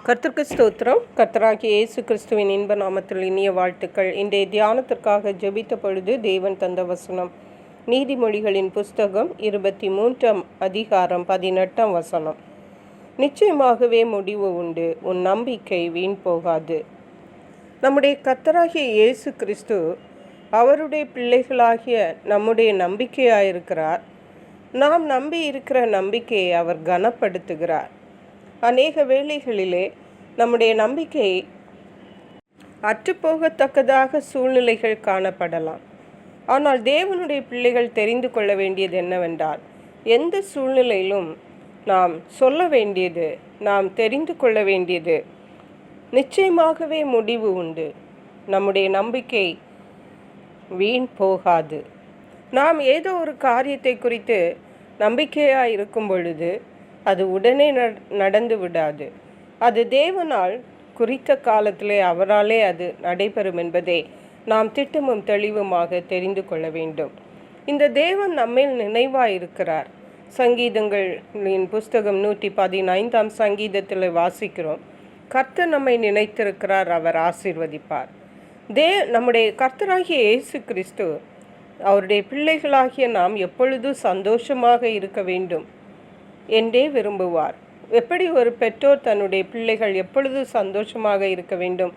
கர்த்தருக்கு ஸ்தோத்திரம். கர்த்தராகிய இயேசு கிறிஸ்துவின் இன்ப நாமத்தில் இனிய வாழ்த்துக்கள். இன்றைய தியானத்திற்காக ஜெபித்த பொழுது தேவன் தந்த வசனம் நீதிமொழிகளின் புஸ்தகம் 23 அதிகாரம் 18 வசனம். நிச்சயமாகவே முடிவு உண்டு, உன் நம்பிக்கை வீண் போகாது. நம்முடைய கர்த்தராகிய இயேசு கிறிஸ்து அவருடைய பிள்ளைகளாகிய நம்முடைய நம்பிக்கையாயிருக்கிறார். நாம் நம்பி இருக்கிற நம்பிக்கையை அவர் கனப்படுத்துகிறார். அநேக வேளைகளிலே நம்முடைய நம்பிக்கை அற்றுப்போகத்தக்கதாக சூழ்நிலைகள் காணப்படலாம். ஆனால் தேவனுடைய பிள்ளைகள் தெரிந்து கொள்ள வேண்டியது என்னவென்றால், எந்த சூழ்நிலையிலும் நாம் சொல்ல வேண்டியது, நாம் தெரிந்து கொள்ள வேண்டியது, நிச்சயமாகவே முடிவு உண்டு, நம்முடைய நம்பிக்கை வீண் போகாது. நாம் ஏதோ ஒரு காரியத்தை குறித்து நம்பிக்கையாக இருக்கும் பொழுது அது உடனே நடந்து விடாது. அது தேவனால் குறித்த காலத்திலே அவராலே அது நடைபெறும் என்பதை நாம் திட்டமும் தெளிவுமாக தெரிந்து கொள்ள வேண்டும். இந்த தேவன் நம்மேல் நினைவாக இருக்கிறார். சங்கீதங்களின் புஸ்தகம் 115 சங்கீதத்தில் வாசிக்கிறோம், கர்த்தர் நம்மை நினைத்திருக்கிறார், அவர் ஆசீர்வதிப்பார். நம்முடைய கர்த்தராகிய இயேசு கிறிஸ்து அவருடைய பிள்ளைகளாகிய நாம் எப்பொழுதும் சந்தோஷமாக இருக்க வேண்டும் என்றே விரும்புவார். எப்படி ஒரு பெற்றோர் தன்னுடைய பிள்ளைகள் எப்பொழுது சந்தோஷமாக இருக்க வேண்டும்,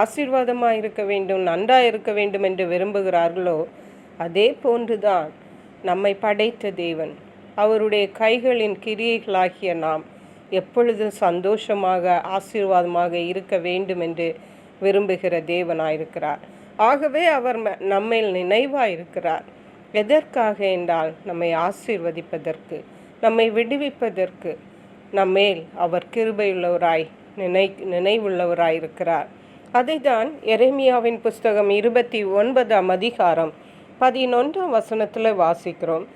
ஆசீர்வாதமாக இருக்க வேண்டும், நன்றாக இருக்க வேண்டும் என்று விரும்புகிறார்களோ, அதே போன்றுதான் நம்மை படைத்த தேவன் அவருடைய கைகளின் கிரியைகளாகிய நாம் எப்பொழுதும் சந்தோஷமாக ஆசீர்வாதமாக இருக்க வேண்டும் என்று விரும்புகிற தேவனாயிருக்கிறார். ஆகவே அவர் நம்மேல் நினைவாக இருக்கிறார். எதற்காக என்றால் நம்மை ஆசீர்வதிப்பதற்கு, நம்மை விடுவிப்பதற்கு நம்மேல் அவர் கிருபையுள்ளவராய் நினைவுள்ளவராயிருக்கிறார். அதை தான் எரேமியாவின் புஸ்தகம் 29 அதிகாரம் 11 வசனத்தில் வாசிக்கிறோம்.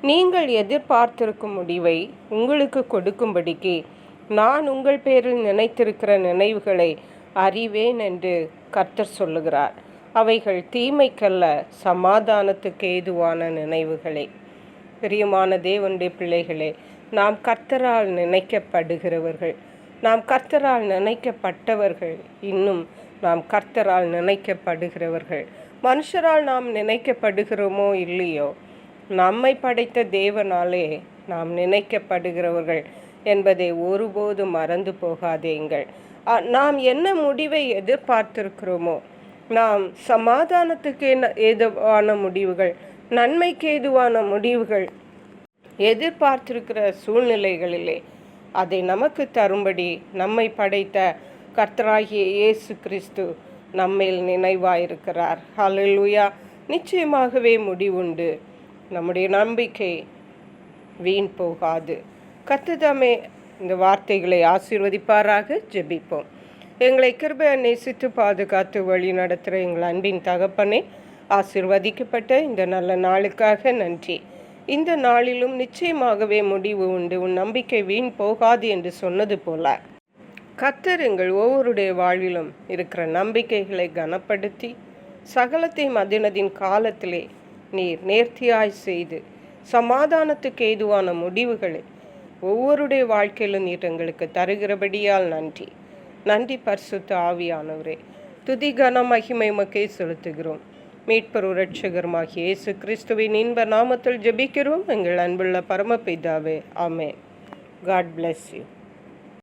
நீங்கள் எதிர்பார்த்திருக்கும் முடிவை உங்களுக்கு கொடுக்கும்படிக்கு நான் உங்கள் பேரில் நினைத்திருக்கிற நினைவுகளை அறிவேன் என்று கர்த்தர் சொல்லுகிறார். அவைகள் தீமைக்கல்ல, சமாதானத்துக்கு ஏதுவான நினைவுகளே. பிரியமான தேவனுடைய பிள்ளைகளே, நாம் கர்த்தரால் நினைக்கப்படுகிறவர்கள், நாம் கர்த்தரால் நினைக்கப்பட்டவர்கள், இன்னும் நாம் கர்த்தரால் நினைக்கப்படுகிறவர்கள். மனுஷரால் நாம் நினைக்கப்படுகிறோமோ இல்லையோ, நம்மை படைத்த தேவனாலே நாம் நினைக்கப்படுகிறவர்கள் என்பதை ஒருபோதும் மறந்து போகாதேங்கள். நாம் என்ன முடிவை எதிர்பார்த்திருக்கிறோமோ, நாம் சமாதானத்துக்கு ஏதுவான முடிவுகள், நன்மைக்கு ஏதுவான முடிவுகள் எதிர்பார்த்திருக்கிற சூழ்நிலைகளிலே அதை நமக்கு தரும்படி நம்மை படைத்த கர்த்தராகிய இயேசு கிறிஸ்து நம்மேல் நினைவாயிருக்கிறார். ஹல்லேலூயா. நிச்சயமாகவே முடிவுண்டு, நம்முடைய நம்பிக்கை வீண் போகாது. கர்த்தர் இந்த வார்த்தைகளை ஆசீர்வதிப்பாராக. ஜெபிப்போம். எங்களை கிருபையை நேசித்து பாதுகாத்து வழி நடத்துகிற எங்கள் அன்பின் தகப்பனே, ஆசீர்வதிக்கப்பட்ட இந்த நல்ல நாளுக்காக நன்றி. இந்த நாளிலும் நிச்சயமாகவே முடிவு உண்டு, உன் நம்பிக்கை வீண் போகாது என்று சொன்னது போல கர்த்தர் எங்கள் ஒவ்வொருடைய வாழ்விலும் இருக்கிற நம்பிக்கைகளை கனப்படுத்தி சகலத்தையும் அதினதின் காலத்திலே நீர் நேர்த்தியாய் செய்து சமாதானத்துக்கு ஏதுவான முடிவுகளை ஒவ்வொருடைய வாழ்க்கையிலும் நீர் எங்களுக்கு தருகிறபடியால் நன்றி. நன்றி பரிசுத்த ஆவியானவரே. துதி கன மகிமை உமக்கே செலுத்துகிறோம். மீட்பர் இரட்சகருமாகிய இயேசு கிறிஸ்துவின் இன்ப நாமத்தில் ஜெபிக்கிறோம் எங்கள் அன்புள்ள பரமபிதாவே. ஆமென். God bless you.